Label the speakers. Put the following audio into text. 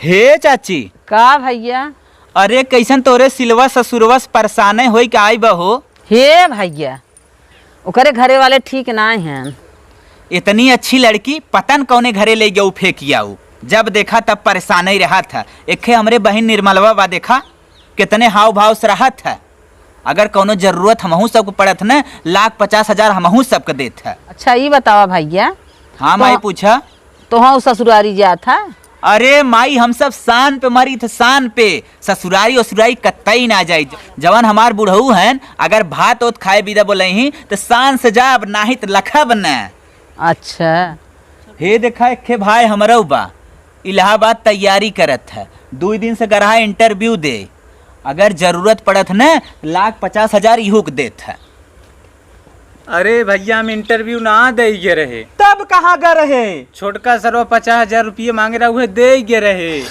Speaker 1: हे चाची।
Speaker 2: का भैया?
Speaker 1: अरे कैसन तोरे सिलवा ससुरवा परेशाने होई के आई बहो।
Speaker 2: हे भैया, ओकरे घरे वाले ठीक ना हैं।
Speaker 1: इतनी अच्छी लड़की पतन कौने घरे ले गऊ फेंकियाऊ। जब देखा तब परेशान ही रहा था। एखे हमरे बहन निर्मलवा बा, देखा कितने हाव भाव से रहा था। अगर कौनो जरूरत हमहू सबको पड़त न, 1,50,000 हमहू सबके देत है।
Speaker 2: अच्छा ये बतावा भैया।
Speaker 1: हाँ माई पूछा।
Speaker 2: तो हाँ ससुरारी जा था।
Speaker 1: अरे माई हम सब शान पे मरी थे, शान पे। ससुरारी वसुरारी कतई ना जाई। जवन हमार बुढ़ऊ हैं, अगर भात ओत खाए बिदा बोले ही तो शान से जाब, नाही तो लखब न।
Speaker 2: अच्छा
Speaker 1: हे देखा एखे भाई हमारा बा, इलाहाबाद तैयारी करत है। 2 दिन से गरहा इंटरव्यू दे। अगर जरूरत पड़त न 1,50,000 इहो के देत है।
Speaker 3: अरे भैया हम इंटरव्यू ना दे गे रहे।
Speaker 1: तब कहाँ गए रहे?
Speaker 3: छोटका सरवा 50,000 रुपये मांगे रहा, दे गे रहे।